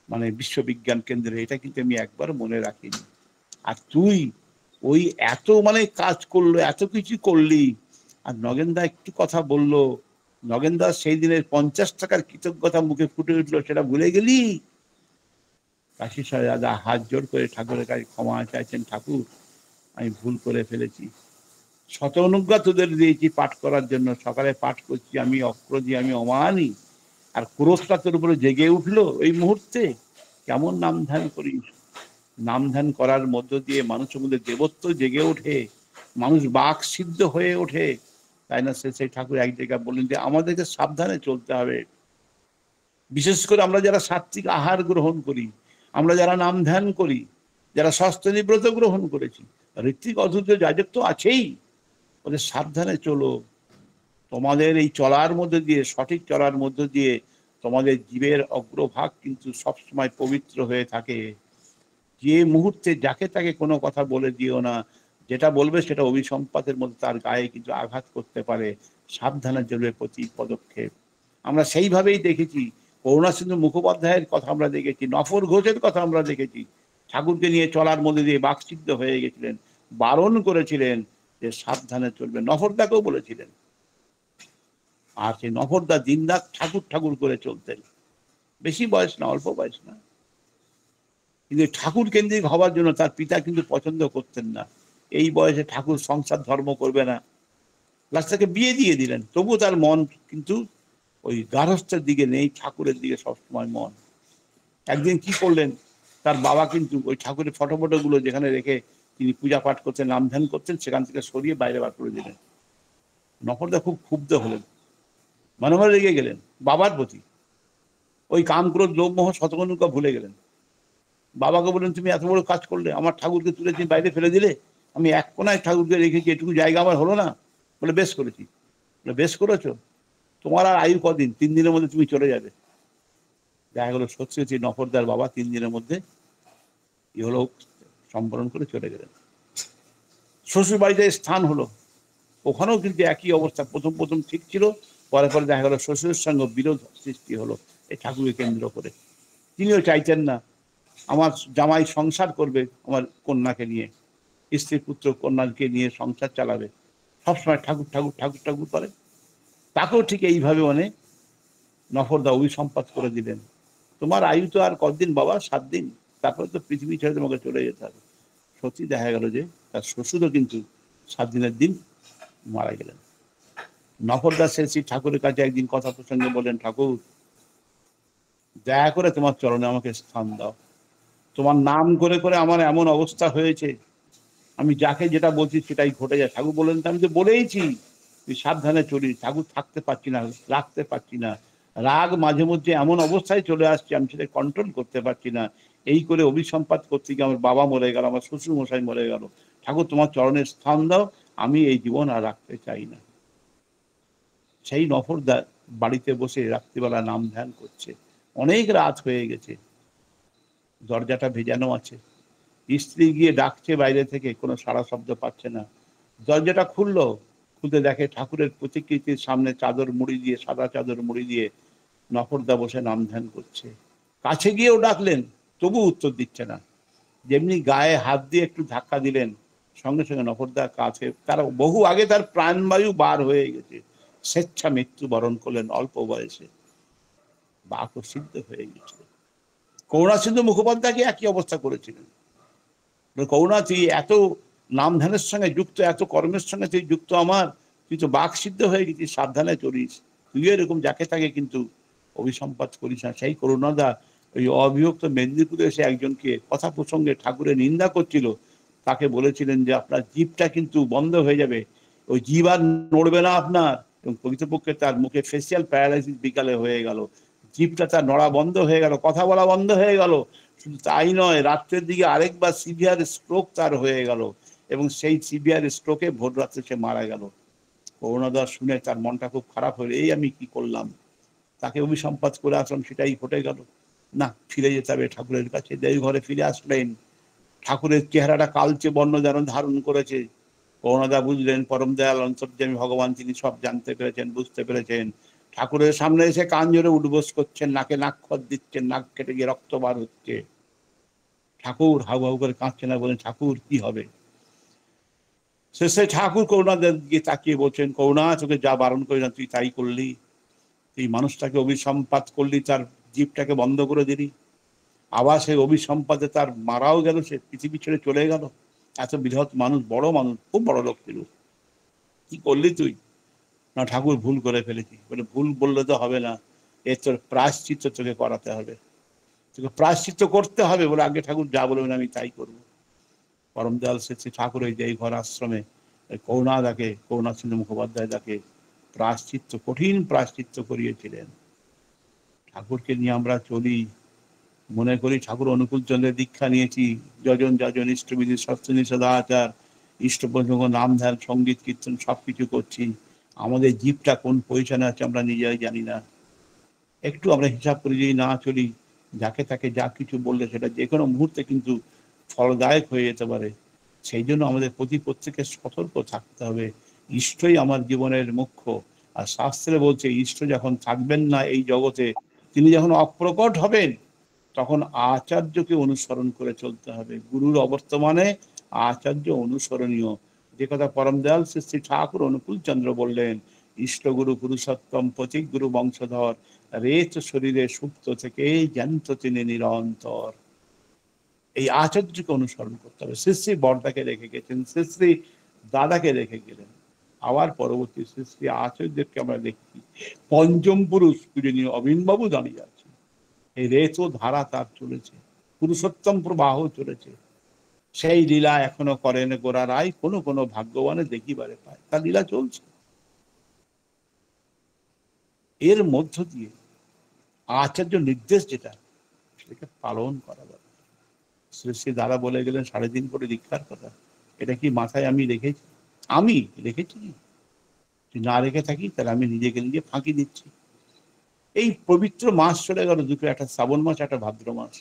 Speaker 1: মানে বিশ্ববিজ্ঞান কেন্দ্রে, এটা কিন্তু আমি একবার মনে রাখিনি। আর তুই ওই এত মানে কাজ করলো, এত কিছু করলি, আর নগেনদা একটু কথা বললো, নগেনদা সেই দিনের 50 টাকার কৃতজ্ঞতা মুখে ফুটে উঠলো, সেটা ভুলে গেলি? কাশীশ্বর দাদা হাত জোর করে ঠাকুরের কাছে ক্ষমা চাইছেন, ঠাকুর আমি ভুল করে ফেলেছি, শত অনুজ্ঞা তোদের দিয়েছি পাঠ করার জন্য, সকালে পাঠ করছি, আমি অক্রজি, আমি অমানি, আর ক্রোধটা তোর উপরে জেগে উঠলো ওই মুহূর্তে। কেমন নাম ধ্যান করিস, নাম ধ্যান করার মধ্য দিয়ে মানুষের মধ্যে দেবত্ব জেগে ওঠে, মানুষ বাক সিদ্ধ হয়ে ওঠে, তাই না? সেই ঠাকুর এক জায়গায় বললেন যে আমাদেরকে সাবধানে চলতে হবে। বিশেষ করে আমরা যারা সাত্বিক আহার গ্রহণ করি, আমরা যারা নাম ধ্যান করি, যারা ষষ্ঠী ব্রত গ্রহণ করেছি, ঋত্বিক অধৈর্য যাজক তো আছেই, ওদের সাবধানে চলো। তোমাদের এই চলার মধ্যে দিয়ে, সঠিক চলার মধ্য দিয়ে তোমাদের জীবের অগ্রভাগ কিন্তু সবসময় পবিত্র হয়ে থাকে। যে মুহূর্তে যাকে তাকে কোনো কথা বলে দিও না, যেটা বলবে সেটা অভিসম্পাতের মধ্যে তার গায়ে কিন্তু আঘাত করতে পারে, সাবধানে চলবে প্রতি পদক্ষেপ। আমরা সেইভাবেই দেখেছি, করুণা সিন্ধু মুখোপাধ্যায়ের কথা আমরা দেখেছি, নফর ঘোষের কথা আমরা দেখেছি, ঠাকুরকে নিয়ে চলার মধ্যে দিয়ে বাকসিদ্ধ হয়ে গেছিলেন, বারণ করেছিলেন যে সাবধানে চলবে, নফরদাকেও বলেছিলেন। আর সেই নফরদা দিনরাত ঠাকুর ঠাকুর করে চলতেন, বেশি বয়স না, অল্প বয়স না, কিন্তু ঠাকুর কেন্দ্রিক হওয়ার জন্য তার পিতা কিন্তু পছন্দ করতেন না, এই বয়সে ঠাকুর সংসার ধর্ম করবে না, লাস্টটাকে বিয়ে দিয়ে দিলেন। তবুও তার মন কিন্তু ওই গার্হস্থ্যের দিকে নেই, ঠাকুরের দিকে সবসময় মন। একদিন কি করলেন, তার বাবা কিন্তু ওই ঠাকুরের ফটো গুলো যেখানে রেখে তিনি পূজা পাঠ করছেন, নাম ধ্যান করছেন, সেখান থেকে সরিয়ে বাইরে বার করে দিলেন। নফরদা খুব ক্ষুব্ধ হলেন, মনে মনে রেগে গেলেন বাবার প্রতি। ওই কাম ক্রোধ লোভ মোহ শতকনুকা ভুলে গেলেন। বাবাকে বললেন, তুমি এত বড় কাজ করলে, আমার ঠাকুরকে তুলে তুমি বাইরে ফেলে দিলে, আমি এক কোনায় ঠাকুরকে রেখেছি, এটুকু জায়গা আমার হলো না? বলে, বেশ করেছি। বলে, বেশ করেছো? তোমার আর আয়ু কদিন? 3 দিনের মধ্যে তুমি চলে যাবে। দেখা গেল সত্যি সত্যি নফরদার বাবা 3 দিনের মধ্যে ইহলোক সম্বরণ করে চলে গেলেন। শ্বশুর বাড়িতে স্থান হলো, ওখানেও কিন্তু একই অবস্থা। প্রথম প্রথম ঠিক ছিল, পরে পরে দেখা গেল শ্বশুরের সঙ্গে বিরোধ সৃষ্টি হলো এই ঠাকুরকে কেন্দ্র করে। তিনিও চাইতেন না আমার জামাই সংসার করবে আমার কন্যাকে নিয়ে, স্ত্রী পুত্র কন্যাকে নিয়ে সংসার চালাবে, সবসময় ঠাকুর ঠাকুর ঠাকুর ঠাকুর করে। তাকেও ঠিক এইভাবে নফরদা অভিসম্পাত করে দিলেন। তোমার আয়ু তো আর কতদিন বাবা? 7 দিন, তারপরে তো পৃথিবী ছেড়ে তোমাকে চলে যেতে হবে। সত্যি দেখা গেল যে তার শ্বশুরও কিন্তু 7 দিনের দিন মারা গেলেন। নফরদা শ্রী ঠাকুরের কাছে একদিন কথা প্রসঙ্গে বললেন, ঠাকুর দয়া করে তোমার চরণে আমাকে স্থান দাও, তোমার নাম করে করে আমার এমন অবস্থা হয়েছে, আমি যাকে যেটা বলছি সেটাই ঘটে যায়। ঠাকুর বললেন, আমি তো বলেইছি তুই সাবধানে চলিস। ঠাকুর থাকতে পারছি না, রাখতে পারছি না, রাগ মাঝে মধ্যে এমন অবস্থায় চলে আসছে আমি সেটা কন্ট্রোল করতে পারছি না। এই করে অভিসম্পাত করতে গিয়ে আমার বাবা মরে গেল, আমার শ্বশুর মশাই মরে গেল। ঠাকুর তোমার চরণের স্থান দাও, আমি এই জীবন আর রাখতে চাই না। সেই নফরদা বাড়িতে বসে রাত্রিবেলা নাম ধ্যান করছে। অনেক রাত হয়ে গেছে, দরজাটা ভেজানো আছে, স্ত্রী গিয়ে ডাকছে বাইরে থেকে, কোনো সাড়া শব্দ পাচ্ছে না। দরজাটা খুললো, খুলতে দেখে ঠাকুরের প্রতিকৃতির সামনে চাদর মুড়ি দিয়ে, সাদা চাদর মুড়ি দিয়ে নফরদা বসে নাম ধ্যান করছে। কাছে গিয়েও ডাকলেন, তবু উত্তর দিচ্ছে না। যেমনি গায়ে হাত দিয়ে একটু ধাক্কা দিলেন, সঙ্গে সঙ্গে নফরদার কাছে, তার বহু আগে তার প্রাণবায়ু বার হয়ে গেছে, স্বেচ্ছা মৃত্যু বরণ করলেন অল্প বয়সে, বাক সিদ্ধ হয়ে গেছিল। করুণা সিন্ধু মুখোপাধ্যায়কে একই অবস্থা করেছিলেন। করুণা, তুই এত নাম ধ্যানের সঙ্গে যুক্ত, এত কর্মের সঙ্গে তুই যুক্ত, আমার তুই তো বাক সিদ্ধ হয়ে গেছিস, সাবধানে চলিস, তুই এরকম যাকে তাকে কিন্তু অভিসম্পাত করিস না। সেই করুণাদা ওই অবিভক্ত মেদিনীপুরে এসে একজনকে কথা প্রসঙ্গে ঠাকুরের নিন্দা করছিল, তাকে বলেছিলেন যে আপনার জিভটা কিন্তু বন্ধ হয়ে যাবে, ওই জিভ আর নড়বে না আপনার। এবং প্রকৃতপক্ষে তার মুখে ফেসিয়াল প্যারালাইসিস বিকালে হয়ে গেল, জিভটা তার নড়া বন্ধ হয়ে গেল, কথা বলা বন্ধ হয়ে গেল। শুধু তাই নয়, রাত্রের দিকে আরেকবার সিভিয়ার স্ট্রোক তার হয়ে গেল, এবং সেই সিভিয়ার স্ট্রোকে ভোর রাত্রে সে মারা গেল। করুণাদাস শুনে তার মনটা খুব খারাপ হলো, এই আমি কি করলাম, তাকে অভিসম্পাত করে আসলাম, সেটাই ঘটে গেল। না, ফিরে যেতে হবে ঠাকুরের কাছে। দেবী ঘরে ফিরে আসলেন, ঠাকুরের চেহারাটা কালচে বর্ণ যেন ধারণ করেছে। করুণাদা বুঝলেন পরম দয়াল অন্তর্যামী ভগবান তিনি সব জানতে পেরেছেন, বুঝতে পেরেছেন। ঠাকুরের সামনে এসে কান জোরে উঠবোস করছেন, নাকে নাকখত দিচ্ছেন, নাক কেটে গিয়ে রক্ত বার হচ্ছে। ঠাকুর হাউ হাউ করে কাঁদছে না, বলেন, ঠাকুর কি হবে? শেষে ঠাকুর করুণাদের দিকে তাকিয়ে বলছেন, করুণা, তোকে যা বারণ করি না তুই তাই করলি, তুই মানুষটাকে অভিসম্পাত করলি, তার জীবটাকে বন্ধ করে দিলি, আবার সেই অভিসম্পাদে তার মারাও গেল, সে পৃথিবী ছেড়ে চলে গেল। এত বৃহৎ মানুষ, বড় মানুষ, খুব বড় লোক ছিল, কি করলি তুই? না ঠাকুর, ভুল করে ফেলেছি। বলে, ভুল বললে তো হবে না, এর তোর প্রায়শ্চিত্ত তোকে করাতে হবে, তোকে প্রায়শ্চিত্ত করতে হবে। বলে, আগে ঠাকুর যা বলবেন আমি তাই করবো। পরম দয়াল শ্রী ঠাকুর ওই এই ঘর আশ্রমে করুণা সিন্ধু মুখোপাধ্যায় তাকে প্রায়শ্চিত্ত, কঠিন প্রায়শ্চিত্ত করিয়েছিলেন। ঠাকুরকে নিয়ে আমরা চলি, মনে করি ঠাকুর অনুকূল চন্দ্রের দীক্ষা নিয়েছি, যজন যাজন ইষ্টবিধি সস্তনী সদাচার, ইষ্টপ্রসঙ্গ নাম ধ্যান সঙ্গীত কীর্তন সবকিছু করছি, আমাদের জীবটা কোন পজিশনে আছে আমরা নিজেরাই জানি না। একটু আমরা হিসাব করে যদি না চলি, যাকে তাকে যা কিছু বললে সেটা যে কোনো মুহূর্তে কিন্তু ফলদায়ক হয়ে যেতে পারে। সেই জন্য আমাদের প্রত্যেকের সতর্ক থাকতে হবে। ইষ্টই আমার জীবনের মুখ্য। আর শাস্ত্রে বলছে, ইষ্ট যখন থাকবেন না এই জগতে, তিনি যখন অপ্রকট হবেন, তখন আচার্যকে অনুসরণ করে চলতে হবে। গুরুর অবর্তমানে আচার্য অনুসরণীয়, যে কথা পরম দয়াল শ্রী ঠাকুর অনুকূল চন্দ্র বললেন, ইষ্টগুরু পুরুষোত্তম প্রতীক গুরু বংশধর, রেত শরীরে সুপ্ত থেকে জ্ঞান্ত তিনি নিরন্তর। এই আচার্যকে অনুসরণ করতে হবে। শ্রী বর্দাকে রেখে গেছেন, শ্রী দাদাকে রেখে গেলেন, আবার পরবর্তী শ্রী আচার্যদেরকে আমরা দেখছি পঞ্চম পুরুষ পূজনীয় অবিনবাবু দাঁড়িয়ে আছে। এই রেত ধারা তার চলেছে, পুরুষোত্তম প্রবাহ চলেছে। সেই লীলা এখনো করেন গোরা রায়, কোনো কোনো ভাগ্যবানে দেখিবারে পায়। তার লীলা চলছে। এর মধ্য দিয়ে আচার্য নির্দেশ যেটা, সেটাকে পালন করা দরকার। শ্রী শ্রী দাদা বলে গেলেন 3.5 কোটি দীক্ষার কথা, এটা কি মাথায় আমি রেখেছি? আমি রেখেছি? যদি না রেখে থাকি তাহলে আমি নিজেকে নিজে ফাঁকি দিচ্ছি। এই পবিত্র মাস চলে গেল দুটো, একটা শ্রাবণ মাস, একটা ভাদ্র মাস।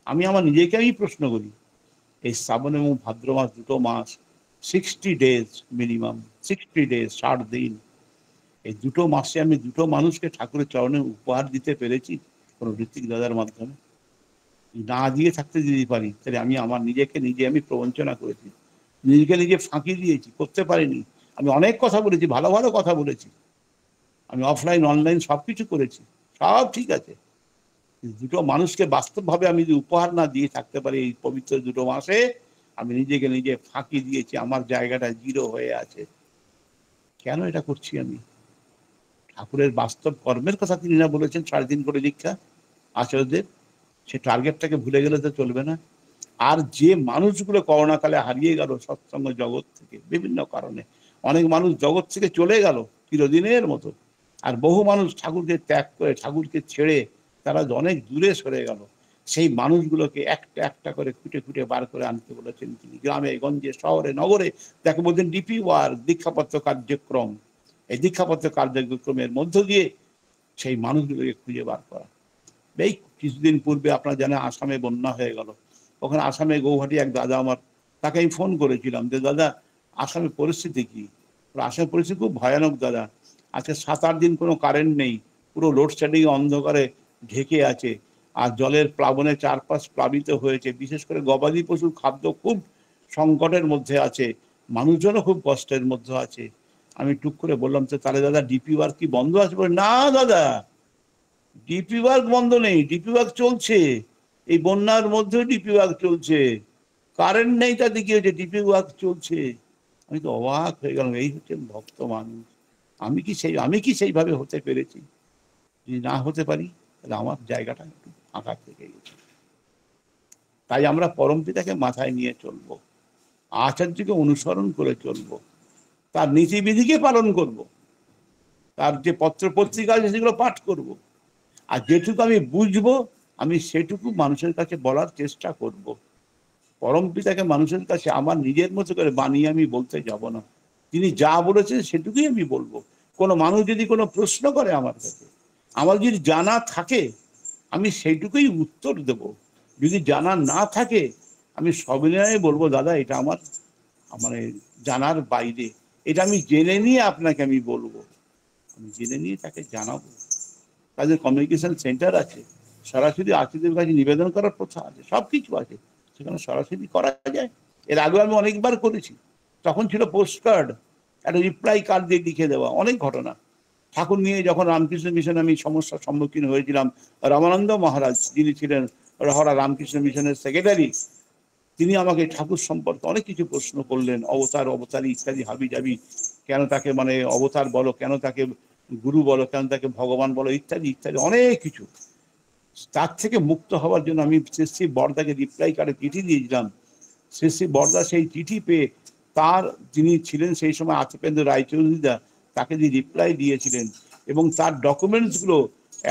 Speaker 1: আমি আমার নিজেকে আমি প্রশ্ন করি, এই শ্রাবণ এবং ভাদ্র মাস, দুটো মাস, 60 ডেজ মিনিমাম, 60 ডেজ, 60 দিন, এই দুটো মাসে আমি দুটো মানুষকে ঠাকুরের চরণে উপহার দিতে পেরেছি কোনো ঋত্বিক দাদার মাধ্যমে? না দিয়ে থাকতে যদি পারি, তাহলে আমি আমার নিজেকে নিজে আমি প্রবঞ্চনা করেছি, নিজেকে নিজে ফাঁকি দিয়েছি, করতে পারিনি। আমি অনেক কথা বলেছি, ভালো ভালো কথা বলেছি, আমি অফলাইন অনলাইন সবকিছু করেছি, সব ঠিক আছে। দুটো মানুষকে বাস্তবভাবে আমি যদি উপহার না দিয়ে থাকতে পারি এই পবিত্র দুটো মাসে, আমি নিজেকে নিজে ফাঁকি দিয়েছি, আমার জায়গাটা জিরো হয়ে আছে। কেন এটা করছি আমি? ঠাকুরের বাস্তব কর্মের কথা তিনি না বলেছেন 3.5 কোটি দীক্ষা আচার্যদের, সে টার্গেটটাকে ভুলে গেলে তো চলবে না। আর যে মানুষগুলো করোনাকালে হারিয়ে গেল সৎসঙ্গ জগৎ থেকে বিভিন্ন কারণে, অনেক মানুষ জগৎ থেকে চলে গেল চিরদিনের মতো, আর বহু মানুষ ঠাকুরকে ত্যাগ করে, ঠাকুরকে ছেড়ে তারা অনেক দূরে সরে গেল। সেই মানুষগুলোকে একটা একটা করে খুঁটে খুঁটে বার করে আনতে বলেছেন তিনি, গ্রামে গঞ্জে শহরে নগরে। তাকে বলছেন ডিপি ওয়ার্ক, দীক্ষাপত্র কার্যক্রম। এই দীক্ষাপত্র কার্যক্রমের মধ্য দিয়ে সেই মানুষগুলোকে খুঁজে বার করা। এই কিছুদিন পূর্বে আপনারা জানেন আসামে বন্যা হয়ে গেল। ওখানে আসামে গৌহাটি এক দাদা আমার, তাকে আমি ফোন করেছিলাম যে দাদা আসামের পরিস্থিতি কি? আসামের পরিস্থিতি খুব ভয়ানক দাদা, আজকে 7-8 দিন কোনো কারেন্ট নেই, পুরো লোডশেডিং, অন্ধকারে ঢেকে আছে, আর জলের প্লাবনে চারপাশ প্লাবিত হয়েছে, বিশেষ করে গবাদি পশুর খাদ্য খুব সংকটের মধ্যে আছে, মানুষজনও খুব কষ্টের মধ্যে আছে। আমি টুক করে বললাম তো তাহলে দাদা ডিপি ওয়ার্ক কি বন্ধ আছে? বলে না দাদা, ডিপি ওয়ার্ক বন্ধ নেই, ডিপি ওয়ার্ক চলছে, এই বন্যার মধ্যে ডিপি ওয়ার্ক চলছে, কারেন্ট নেই তাতে কি হয়েছে, ডিপি ওয়ার্ক চলছে। আমি তো অবাক হয়ে গেলাম, এই হচ্ছে ভক্ত মানুষ। আমি কি সেইভাবে হতে পেরেছি? যদি না হতে পারি তাহলে আমার জায়গাটা একটু ফাঁকা থেকে গেছে। তাই আমরা পরমপিতাকে মাথায় নিয়ে চলবো, আচার্যকে অনুসরণ করে চলবো, তার নীতিবিধিকে পালন করব, তার যে পত্র পত্রিকা আছে সেগুলো পাঠ করব, আর যেটুকু আমি বুঝবো আমি সেটুকু মানুষের কাছে বলার চেষ্টা করব। পরমপিতাকে মানুষের কাছে আমার নিজের মতো করে বানিয়ে আমি বলতে যাব না, তিনি যা বলেছেন সেটুকুই আমি বলবো। কোনো মানুষ যদি কোনো প্রশ্ন করে আমার কাছে, আমার যদি জানা থাকে আমি সেইটুকুই উত্তর দেব, যদি জানা না থাকে আমি সবিনয়ে বলবো দাদা এটা আমার মানে জানার বাইরে, এটা আমি জেনে নিয়ে আপনাকে আমি বলবো, আমি জেনে নিয়ে তাকে জানাবো। তাদের কমিউনিকেশন সেন্টার আছে, সরাসরি আত্মীয়দের কাছে নিবেদন করার প্রথা আছে, সব কিছু আছে, সেখানে সরাসরি করা যায়। এর আগে আমি অনেকবার করেছি, তখন ছিল পোস্ট কার্ড, একটা রিপ্লাই কার্ড দিয়ে লিখে দেওয়া, অনেক ঘটনা। ঠাকুর নিয়ে যখন রামকৃষ্ণ মিশনে আমি সমস্যার সম্মুখীন হয়েছিলাম, রামানন্দ মহারাজ যিনি ছিলেন রহরা রামকৃষ্ণ মিশনের সেক্রেটারি, তিনি আমাকে ঠাকুর সম্পর্কে অনেক কিছু প্রশ্ন করলেন, অবতার অবতারী ইত্যাদি হাবি যাবি, কেন তাকে মানে অবতার বলো, কেন তাকে গুরু বলো, কেন তাকে ভগবান বলো, ইত্যাদি ইত্যাদি অনেক কিছু। তার থেকে মুক্ত হওয়ার জন্য আমি শ্রী শ্রী বরদাকে রিপ্লাই কার্ডে চিঠি দিয়েছিলাম। শ্রী শ্রী বরদা সেই চিঠি পেয়ে তার যিনি ছিলেন সেই সময় আতিপেন্দ্র রায়চৌধুরীদা, তাকে দিয়ে রিপ্লাই দিয়েছিলেন, এবং তার ডকুমেন্টসগুলো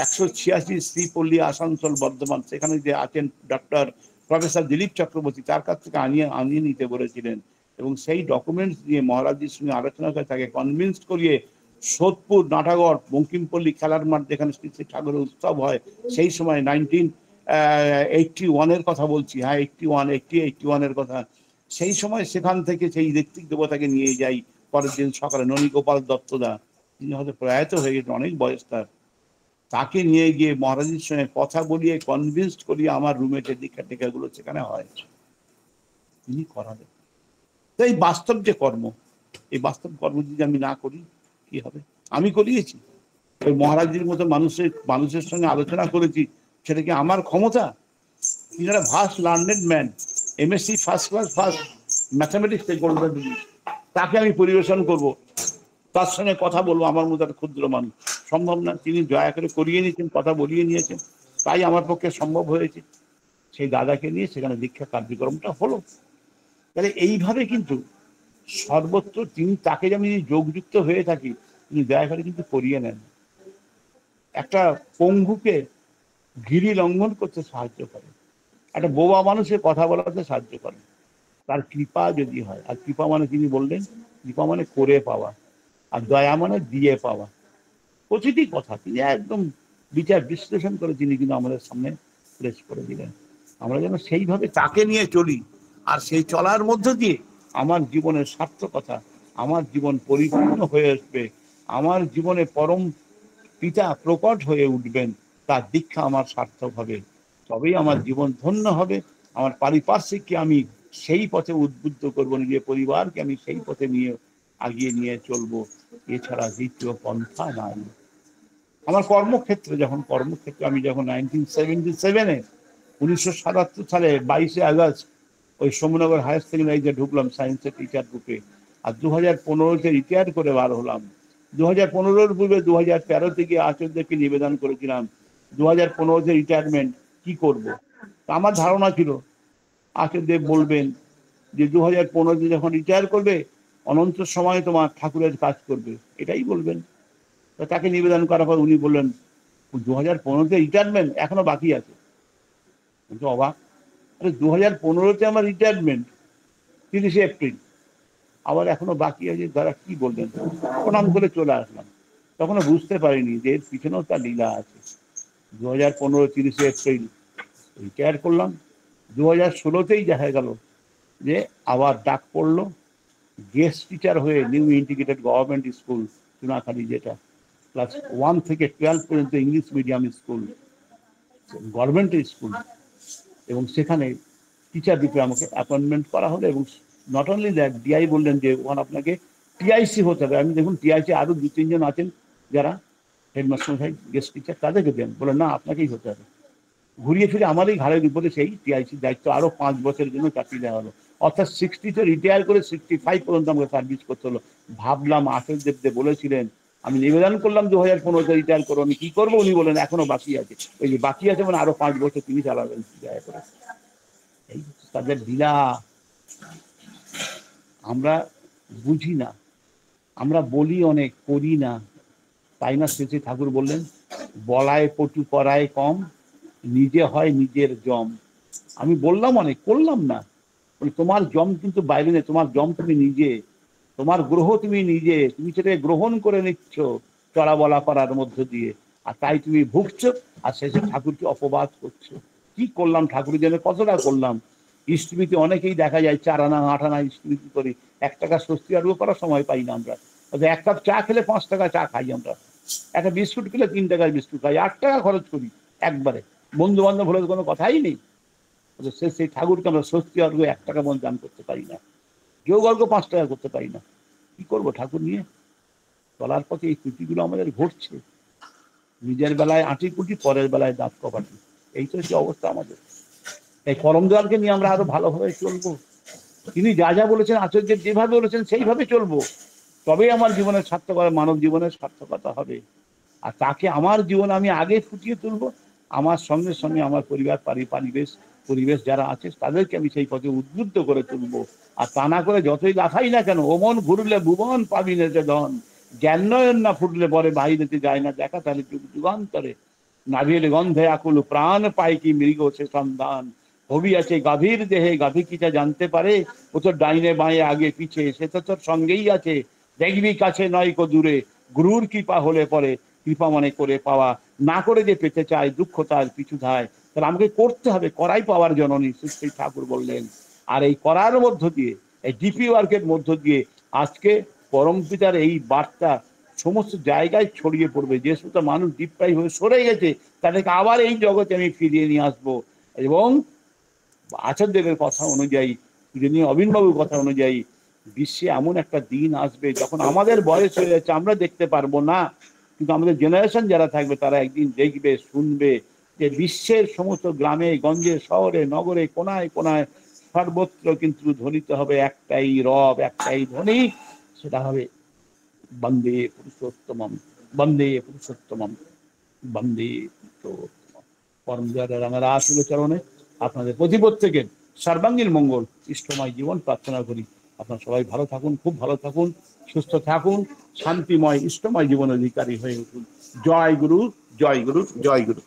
Speaker 1: 186 শ্রীপল্লী আসানসোল বর্ধমান, সেখানে যে আছেন ডক্টর প্রফেসর দিলীপ চক্রবর্তী, তার কাছ থেকে আনিয়ে নিতে বলেছিলেন, এবং সেই ডকুমেন্টস দিয়ে মহারাজজির সঙ্গে আলোচনা করে তাকে কনভিন্স করিয়ে সোদপুর, নাটাগড়, বঙ্কিমপল্লী খেলার মাঠ যেখানে শ্রী শ্রী ঠাকুরের উৎসব হয়, সেই সময় 1981-এর কথা বলছি, হ্যাঁ 81-এর কথা, সেই সময় সেখান থেকে সেই ঋত্বিক দেবতাকে নিয়ে যাই। পরের দিন সকালে ননীগোপাল দত্তদা, তিনি হয়তো প্রয়াত হয়ে গেছেন, অনেক বয়স তার, তাকে নিয়ে গিয়ে মহারাজের সঙ্গে কথা বলিয়ে কনভিন্স করিয়ে আমার রুমে যে দীক্ষা টিকাগুলো সেখানে হয় তিনি করালেন। তো এই বাস্তব যে কর্ম, এই বাস্তব কর্ম যদি আমি না করি কি হবে? আমি করিয়েছি, ওই মহারাজজির মতো মানুষের সঙ্গে আলোচনা করেছি, সেটা কি আমার ক্ষমতা? তিনি একটা vast learned man, MSc first class first mathematics golden, তাকে আমি পরিবেশন করব, তার সঙ্গে কথা বলবো, আমার মতো একটা ক্ষুদ্র মানুষ, সম্ভব না। তিনি দয়া করে করিয়ে নিয়েছেন, কথা বলিয়ে নিয়েছেন, তাই আমার পক্ষে সম্ভব হয়েছে। সেই দাদাকে নিয়ে সেখানে দীক্ষা কার্যক্রমটা হলো। তাহলে এইভাবে কিন্তু সর্বত্র তিনি তাকে যেমন যোগযুক্ত হয়ে থাকি, তিনি দয়া করে কিন্তু করিয়ে নেন। একটা পঙ্গুকে গিরি লঙ্ঘন করতে সাহায্য করে, একটা বোবা মানুষের কথা বলাতে সাহায্য করে, তার কৃপা যদি হয়। আর কৃপা মানে তিনি বললেন, কৃপা মানে করে পাওয়া, আর দয়া মানে দিয়ে পাওয়া। প্রতিটি কথা তিনি একদম বিচার বিশ্লেষণ করে তিনি কিন্তু আমাদের সামনে প্লেস করে দিলেন। আমরা যেন সেইভাবে তাকে নিয়ে চলি, আর সেই চলার মধ্য দিয়ে আমার জীবনের সার্থকতা, আমার জীবন পরিপূর্ণ হয়ে আসবে, আমার জীবনে পরম পিতা প্রকট হয়ে উঠবেন, তার দীক্ষা আমার সার্থক হবে, তবেই আমার জীবন ধন্য হবে। আমার পারিপার্শ্বিককে আমি সেই পথে উদ্বুদ্ধ করবো, নিজের পরিবারকে আমি সেই পথে নিয়ে আগিয়ে নিয়ে চলবো, এছাড়া দ্বিতীয় পন্থা নাই। আমার কর্মক্ষেত্রে আমি যখন 1977-এ 1977 সালে 22শে আগস্ট ওই সোমনগর হায়ার সেকেন্ডারিতে ঢুকলাম সায়েন্সের টিচার গ্রুপে, আর 2015-তে রিটায়ার করে বার হলাম। 2015-র পূর্বে 2013-তে গিয়ে আচার্যদেরকে নিবেদন করেছিলাম 2015-তে রিটায়ারমেন্ট কি করব। আমার ধারণা ছিল আচার্যদেব বলবেন যে 2015-তে যখন রিটায়ার করবে অনন্ত সময় তোমার ঠাকুরের কাজ করবে, এটাই বলবেন। তাকে নিবেদন করার পর উনি বললেন 2015-তে রিটায়ারমেন্ট এখনো বাকি আছে। কিন্তু অবাক, 2015-তে আমার রিটায়ারমেন্ট 30শে এপ্রিল, আবার এখনো বাকি আছে, তারা কি বলবেন। প্রণাম করে চলে আসলাম। তখনও বুঝতে পারিনি যে এর পিছনেও তার লীলা আছে। 2015 30শে এপ্রিল রিটায়ার করলাম। 2016-তেই দেখা গেল যে আবার ডাক পড়লো গেস্ট টিচার হয়ে new integrated government school Chunakhali, যেটা ক্লাস 1 থেকে 12 পর্যন্ত ইংলিশ মিডিয়াম স্কুল, গভর্নমেন্টের স্কুল, এবং সেখানে টিচার রূপে আমাকে অ্যাপয়েন্টমেন্ট করা হলো। এবং নট অনলি দ্যাট, ডিআই বললেন যে ওখানে আপনাকে টিআইসি হতে হবে। আমি দেখুন টিআইসি আরও 2-3 জন আছেন যারা হেডমাস্টার সাহেব গেস্ট টিচার, তাদেরকে দেন, বলে না আপনাকেই হতে হবে। ঘুরিয়ে ফিরে আমারই ঘাড়ের উপরে সেই টিআইসি দায়িত্ব আরও 5 বছরের জন্য চাপিয়ে দেওয়া হলো। অর্থাৎ 60-তে রিটায়ার করে 65 পর্যন্ত আমাকে সার্ভিস করতে হলো। ভাবলাম আচার্যদেব বলেছিলেন, আমি নিবেদন করলাম 2015-তে রিটায়ার করো, আমি কি করবো। উনি বলেন এখনো বাকি আছে। ওই যে বাকি আছে মানে আরো 5 বছর তিনি চালাবেন দয়া করে। এই তাদের লীলা আমরা বুঝি না, আমরা বলি অনেক, করি না, তাই না? শেষে ঠাকুর বললেন বলায় পটু করায় কম, নিজে হয় নিজের জম। আমি বললাম অনেক, করলাম না। তোমার জম কিন্তু বাইরে নেই, তোমার জম তুমি নিজে, তোমার গ্রহ তুমি নিজে, তুমি সেটাকে গ্রহণ করে নিচ্ছ চলা বলা করার মধ্য দিয়ে, আর তাই তুমি ভুগছো, আর শেষে ঠাকুরকে অপবাদ করছো। কি করলাম ঠাকুর জন্য, কতটা করলাম। ইষ্টমিতে অনেকেই দেখা যায় 4 আনা 8 আনা ইষ্টমিতি করি, 1 টাকা স্বস্তি আরও করার সময় পাই না আমরা। 1 কাপ চা খেলে 5 টাকা চা খাই আমরা, একটা বিস্কুট খেলে 3 টাকার বিস্কুট খাই, 8 টাকা খরচ করি একবারে। বন্ধু বান্ধব হলে কোনো কথাই নেই। সেই ঠাকুরকে আমরা স্বস্তি অর্ঘ 1 টাকা মন দান করতে পারি না, কেউ অর্ঘ 5 টাকা করতে পারি না। কি করবো ঠাকুর নিয়ে চলার পথে এই ত্রুটিগুলো আমাদের ঘটছে। নিজের বেলায় আঁটি কুটি, পরের বেলায় দাঁত কপাটি, এই তো হচ্ছে অবস্থা আমাদের। এই পরম দয়ালকে নিয়ে আমরা আরো ভালোভাবে চলবো। তিনি যা যা বলেছেন, আচার্য যেভাবে বলেছেন সেইভাবে চলবো, তবেই আমার জীবনের সার্থকতা, মানব জীবনের সার্থকতা হবে। আর তাকে আমার জীবনে আমি আগে ফুটিয়ে তুলবো, আমার সঙ্গে সঙ্গে আমার পরিবার, পরিবেশ যারা আছে তাদেরকে আমি সেই পথে উদ্বুদ্ধ করে তুলবো। আর তা না করে যতই লাফাই না কেন, ও মন ঘুরলে ভুবন পাবি নেতে ধন, জ্ঞান নয়ন না ফুটলে পরে বাহিরেতে যায় না দেখা, তাহলে যুগ যুগান্তরে নাভির গন্ধে আকুল প্রাণ পায় কি মৃগ সে সন্ধান, হবি আছে গাভীর দেহে, গাভী কিটা জানতে পারে, ও তোর ডাইনে বাঁয়ে আগে পিছে, সে তো তোর সঙ্গেই আছে, দেখবি কাছে নয় কো দূরে, গুরুর কৃপা হলে পরে, কৃপা মানে করে পাওয়া, না করে যে পেতে চায় দুঃখ তার পিছু ধায়। তাহলে আমাকে করতে হবে, করাই পাওয়ার জননী, শ্রী ঠাকুর বললেন। আর এই করার মধ্য দিয়ে, এই ডিপি ওয়ার্কের মধ্য দিয়ে আজকে পরম পিতার এই বার্তা সমস্ত জায়গায় ছড়িয়ে পড়বে। যে সমস্ত মানুষ ডিপ্রাই হয়ে সরে গেছে তাদেরকে আবার এই জগতে আমি ফিরিয়ে নিয়ে আসবো। এবং আচার্যদেবের কথা অনুযায়ী, যিনি অবিনবাবুর কথা অনুযায়ী, বিশ্বে এমন একটা দিন আসবে যখন আমাদের বয়স হয়ে যাচ্ছে, আমরা দেখতে পারবো না, কিন্তু আমাদের জেনারেশন যারা থাকবে তারা একদিন দেখবে, শুনবে যে বিশ্বের সমস্ত গ্রামে গঞ্জে, শহরে নগরে, কোনায় কোনায় সর্বত্র কিন্তু ধ্বনিত হবে একটাই রব, একটাই ধ্বনি, সেটা হবে বন্দে পুরুষোত্তমম, বন্দে পুরুষোত্তমম, বন্দে পুরুষোত্তমম। পরম দয়াল রাঙা রাসূলের চরণে আপনাদের প্রতি প্রত্যেকের সর্বাঙ্গীন মঙ্গল, ইষ্টময় জীবন প্রার্থনা করি। আপনারা সবাই ভালো থাকুন, খুব ভালো থাকুন, সুস্থ থাকুন, শান্তিময় ইষ্টময় জীবন অধিকারী হয়ে উঠুন। জয় গুরু, জয় গুরু, জয় গুরু।